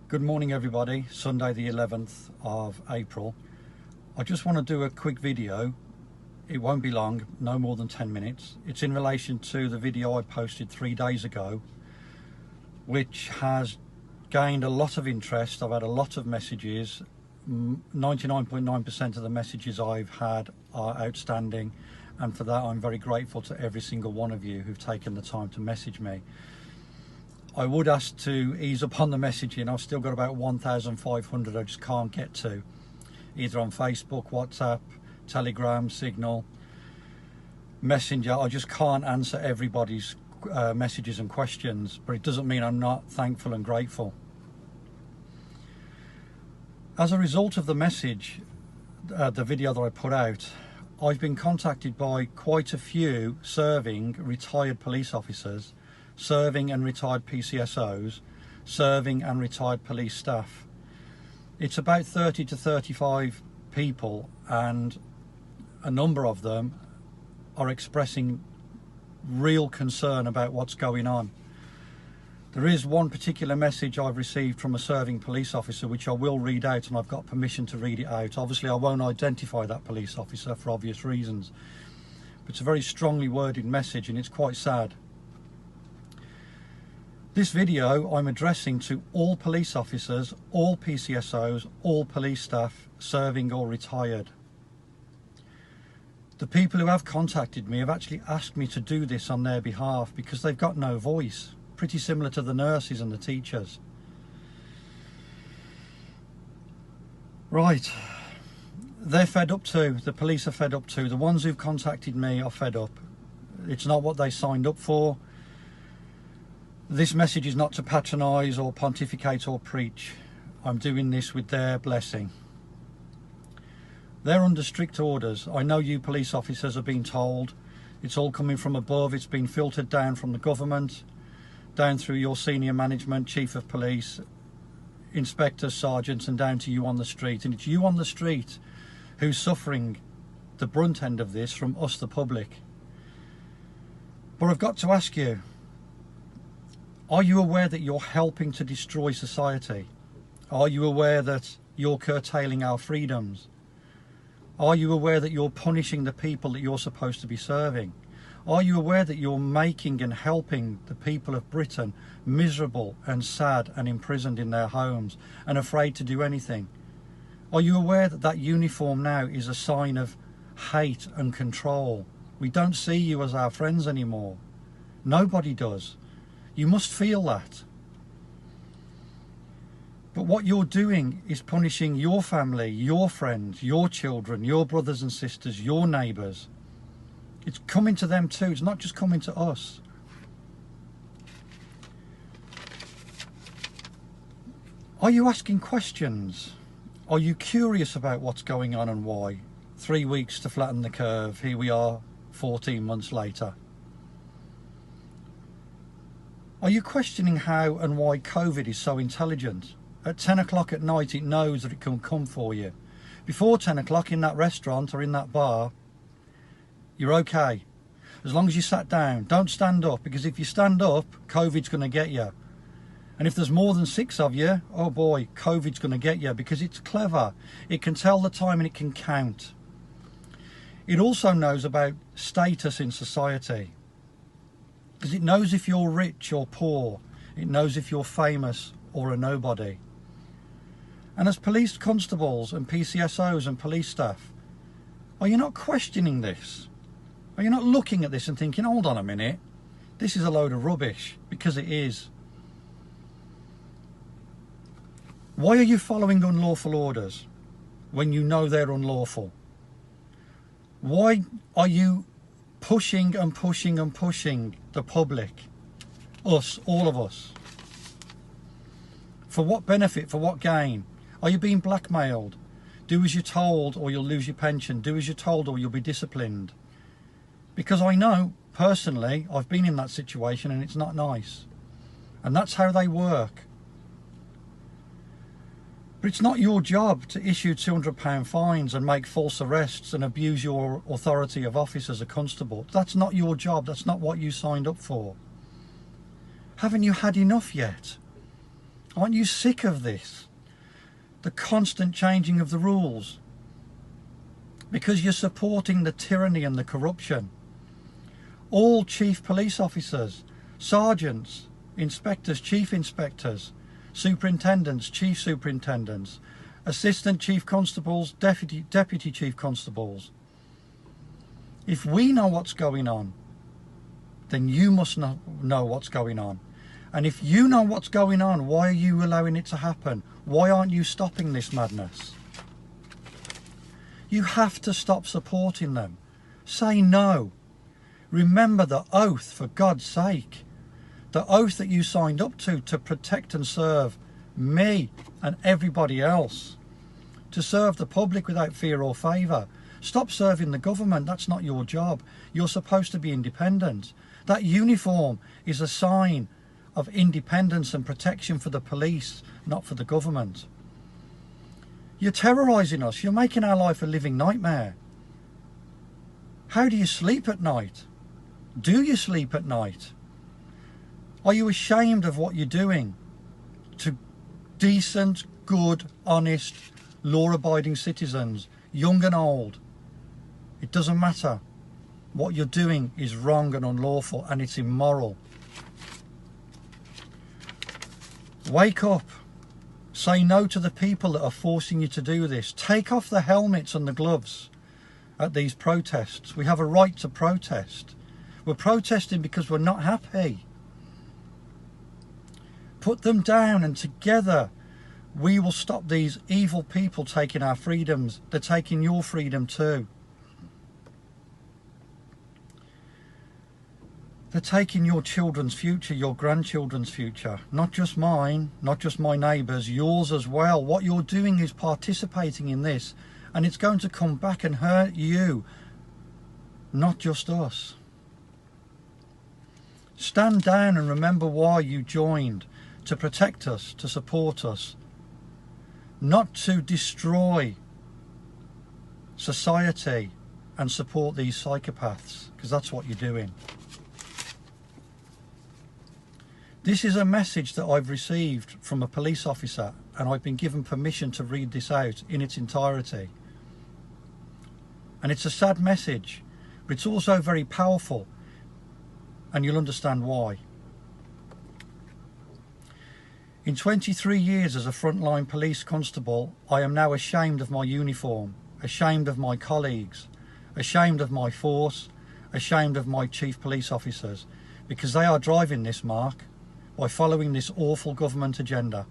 Good morning everybody, Sunday the 11th of April. I just want to do a quick video. It won't be long, no more than 10 minutes. It's in relation to the video I posted 3 days ago, which has gained a lot of interest. I've had a lot of messages. 99.9% of the messages I've had are outstanding, and for that I'm very grateful to every single one of you who've taken the time to message me. I would ask to ease up on the messaging. I've still got about 1,500 I just can't get to, either on Facebook, WhatsApp, Telegram, Signal, Messenger. I just can't answer everybody's messages and questions, but it doesn't mean I'm not thankful and grateful. As a result of the message, the video that I put out, I've been contacted by quite a few serving retired police officers, serving and retired PCSOs, serving and retired police staff. It's about 30 to 35 people, and a number of them are expressing real concern about what's going on. There is one particular message I've received from a serving police officer which I will read out, and I've got permission to read it out. Obviously I won't identify that police officer for obvious reasons, but it's a very strongly worded message and it's quite sad. This video I'm addressing to all police officers, all PCSOs, all police staff, serving or retired. The people who have contacted me have actually asked me to do this on their behalf because they've got no voice, pretty similar to the nurses and the teachers. Right, they're fed up too, the police are fed up too. The ones who've contacted me are fed up. It's not what they signed up for. This message is not to patronise or pontificate or preach. I'm doing this with their blessing. They're under strict orders. I know you police officers are being told. It's all coming from above. It's been filtered down from the government, down through your senior management, chief of police, inspectors, sergeants, and down to you on the street. And it's you on the street who's suffering the brunt end of this from us, the public. But I've got to ask you, are you aware that you're helping to destroy society? Are you aware that you're curtailing our freedoms? Are you aware that you're punishing the people that you're supposed to be serving? Are you aware that you're making and helping the people of Britain miserable and sad and imprisoned in their homes and afraid to do anything? Are you aware that that uniform now is a sign of hate and control? We don't see you as our friends anymore. Nobody does. You must feel that. But what you're doing is punishing your family, your friends, your children, your brothers and sisters, your neighbours. It's coming to them too. It's not just coming to us. Are you asking questions? Are you curious about what's going on and why? 3 weeks to flatten the curve. Here we are 14 months later. Are you questioning how and why COVID is so intelligent? At 10 o'clock at night it knows that it can come for you. Before 10 o'clock in that restaurant or in that bar, you're okay. As long as you sat down. Don't stand up, because if you stand up, COVID's going to get you. And if there's more than 6 of you, oh boy, COVID's going to get you, because it's clever. It can tell the time and it can count. It also knows about status in society, because it knows if you're rich or poor. It knows if you're famous or a nobody. And as police constables and PCSOs and police staff, are you not questioning this? Are you not looking at this and thinking, hold on a minute, this is a load of rubbish? Because it is. Why are you following unlawful orders when you know they're unlawful? Why are you pushing and pushing and pushing the public, us, all of us? For what benefit? For what gain? Are you being blackmailed? Do as you're told or you'll lose your pension. Do as you're told or you'll be disciplined. Because I know, personally, I've been in that situation and it's not nice. And that's how they work. But it's not your job to issue £200 fines and make false arrests and abuse your authority of office as a constable. That's not your job. That's not what you signed up for. Haven't you had enough yet? Aren't you sick of this? The constant changing of the rules. Because you're supporting the tyranny and the corruption. All chief police officers, sergeants, inspectors, chief inspectors, superintendents, chief superintendents, assistant chief constables, deputy chief constables. If we know what's going on, then you must know what's going on. And if you know what's going on, why are you allowing it to happen? Why aren't you stopping this madness? You have to stop supporting them. Say no. Remember the oath, for God's sake. The oath that you signed up to protect and serve me and everybody else. To serve the public without fear or favour. Stop serving the government. That's not your job. You're supposed to be independent. That uniform is a sign of independence and protection for the police, not for the government. You're terrorising us. You're making our life a living nightmare. How do you sleep at night? Do you sleep at night? Are you ashamed of what you're doing to decent, good, honest, law-abiding citizens, young and old? It doesn't matter. What you're doing is wrong and unlawful, and it's immoral. Wake up. Say no to the people that are forcing you to do this. Take off the helmets and the gloves at these protests. We have a right to protest. We're protesting because we're not happy. Put them down, and together we will stop these evil people taking our freedoms. They're taking your freedom too. They're taking your children's future, your grandchildren's future. Not just mine, not just my neighbours, yours as well. What you're doing is participating in this, and it's going to come back and hurt you, not just us. Stand down and remember why you joined. To protect us, to support us. Not to destroy society and support these psychopaths, because that's what you're doing. This is a message that I've received from a police officer, and I've been given permission to read this out in its entirety. And it's a sad message, but it's also very powerful, and you'll understand why. In 23 years as a frontline police constable, I am now ashamed of my uniform, ashamed of my colleagues, ashamed of my force, ashamed of my chief police officers, because they are driving this, Mark, by following this awful government agenda.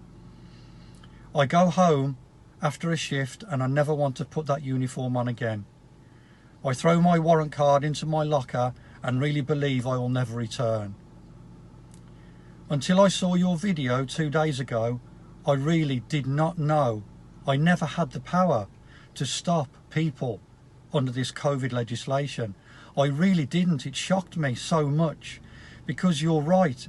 I go home after a shift and I never want to put that uniform on again. I throw my warrant card into my locker and really believe I will never return. Until I saw your video 2 days ago, I really did not know. I never had the power to stop people under this COVID legislation. I really didn't. It shocked me so much, because you're right.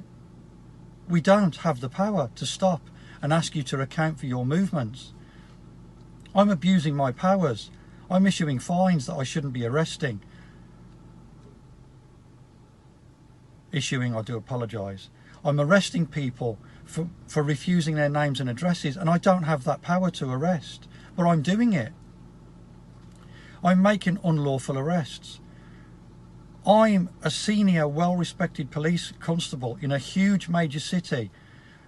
We don't have the power to stop and ask you to account for your movements. I'm abusing my powers. I'm issuing fines that I shouldn't be arresting. I do apologise. I'm arresting people for refusing their names and addresses, and I don't have that power to arrest, but I'm doing it. I'm making unlawful arrests. I'm a senior, well-respected police constable in a huge major city,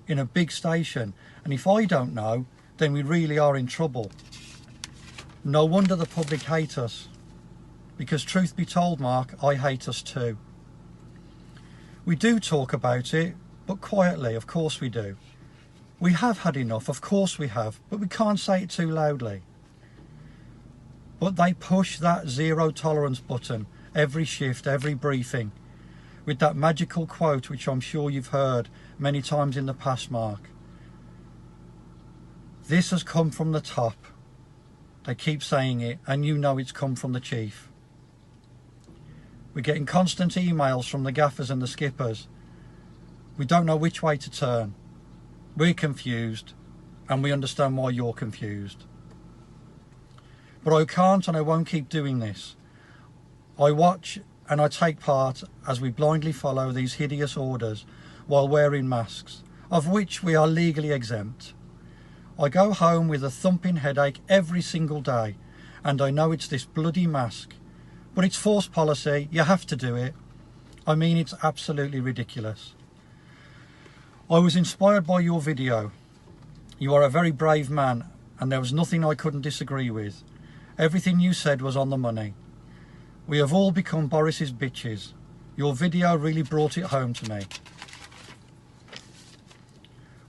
in a big station, and if I don't know, then we really are in trouble. No wonder the public hate us, because truth be told, Mark, I hate us too. We do talk about it, but quietly, of course we do. We have had enough, of course we have, but we can't say it too loudly. But they push that zero tolerance button every shift, every briefing, with that magical quote which I'm sure you've heard many times in the past, Mark. This has come from the top. They keep saying it, and you know it's come from the chief. We're getting constant emails from the gaffers and the skippers. We don't know which way to turn. We're confused, and we understand why you're confused. But I can't and I won't keep doing this. I watch and I take part as we blindly follow these hideous orders while wearing masks. of which we are legally exempt. I go home with a thumping headache every single day, and I know it's this bloody mask. But it's forced policy, you have to do it. I mean, it's absolutely ridiculous. I was inspired by your video. You are a very brave man, and there was nothing I couldn't disagree with. Everything you said was on the money. We have all become Boris's bitches. Your video really brought it home to me.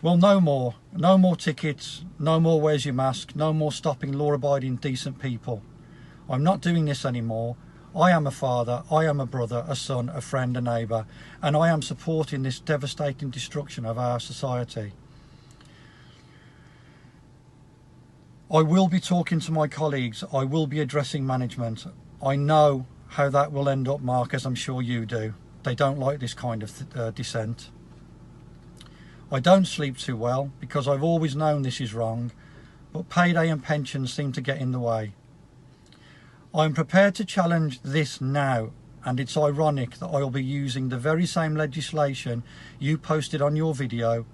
Well, no more tickets, no more where's your mask, no more stopping law-abiding decent people. I'm not doing this anymore. I am a father, I am a brother, a son, a friend, a neighbour, and I am supporting this devastating destruction of our society. I will be talking to my colleagues, I will be addressing management. I know how that will end up, Mark, as I'm sure you do. They don't like this kind of dissent. I don't sleep too well because I've always known this is wrong, but payday and pensions seem to get in the way. I'm prepared to challenge this now, and it's ironic that I'll be using the very same legislation you posted on your video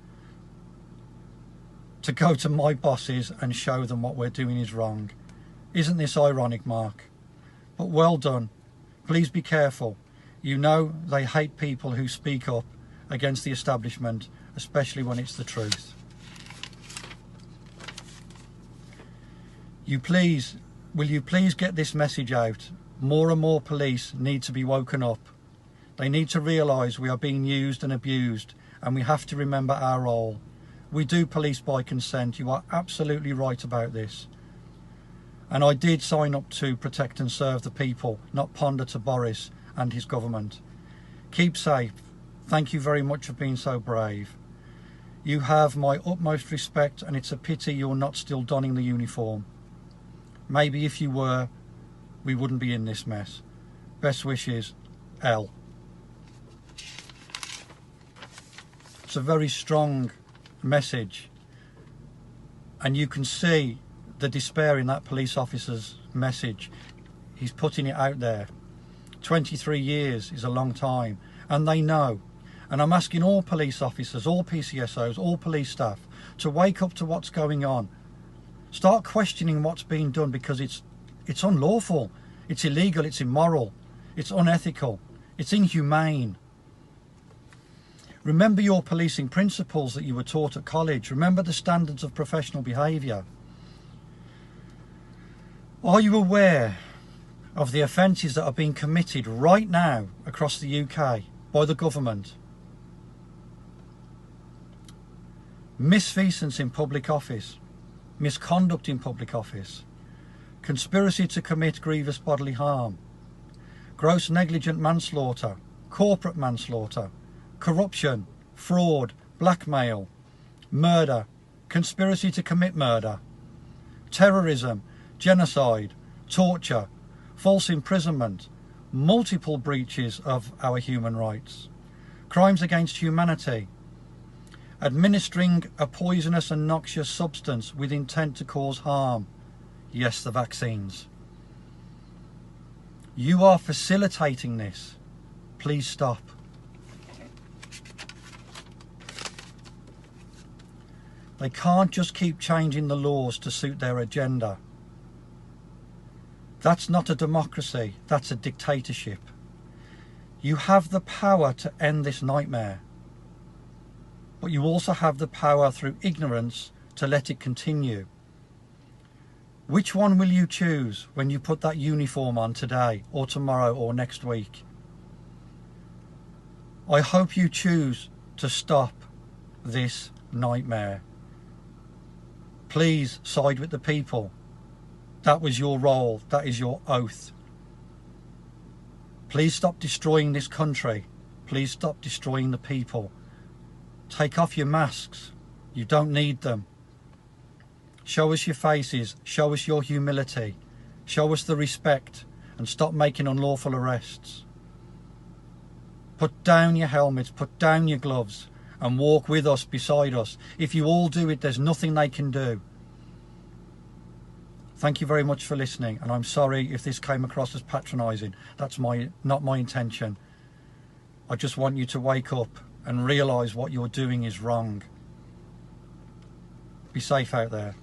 to go to my bosses and show them what we're doing is wrong. Isn't this ironic, Mark? But well done. Please be careful. You know they hate people who speak up against the establishment, especially when it's the truth. Will you please get this message out? More and more police need to be woken up. They need to realise we are being used and abused, and we have to remember our role. We do police by consent. You are absolutely right about this. And I did sign up to protect and serve the people, not pander to Boris and his government. Keep safe. Thank you very much for being so brave. You have my utmost respect, and it's a pity you're not still donning the uniform. Maybe if you were, we wouldn't be in this mess. Best wishes, L. It's a very strong message, and you can see the despair in that police officer's message. He's putting it out there. 23 years is a long time, and they know. And I'm asking all police officers, all PCSOs, all police staff to wake up to what's going on. Start questioning what's being done, because it's unlawful, it's illegal, it's immoral, it's unethical, it's inhumane. Remember your policing principles that you were taught at college. Remember the standards of professional behaviour. Are you aware of the offences that are being committed right now across the UK by the government? Misfeasance in public office, misconduct in public office, conspiracy to commit grievous bodily harm, gross negligent manslaughter, corporate manslaughter, corruption, fraud, blackmail, murder, conspiracy to commit murder, terrorism, genocide, torture, false imprisonment, multiple breaches of our human rights, crimes against humanity, administering a poisonous and noxious substance with intent to cause harm. Yes, the vaccines. You are facilitating this. Please stop. They can't just keep changing the laws to suit their agenda. That's not a democracy, that's a dictatorship. You have the power to end this nightmare, but you also have the power through ignorance to let it continue. Which one will you choose when you put that uniform on today or tomorrow or next week? I hope you choose to stop this nightmare. Please side with the people. That was your role, that is your oath. Please stop destroying this country. Please stop destroying the people. Take off your masks. You don't need them. Show us your faces. Show us your humility. Show us the respect, and stop making unlawful arrests. Put down your helmets, put down your gloves, and walk with us, beside us. If you all do it, there's nothing they can do. Thank you very much for listening, and I'm sorry if this came across as patronising. That's not my intention. I just want you to wake up and realise what you're doing is wrong. Be safe out there.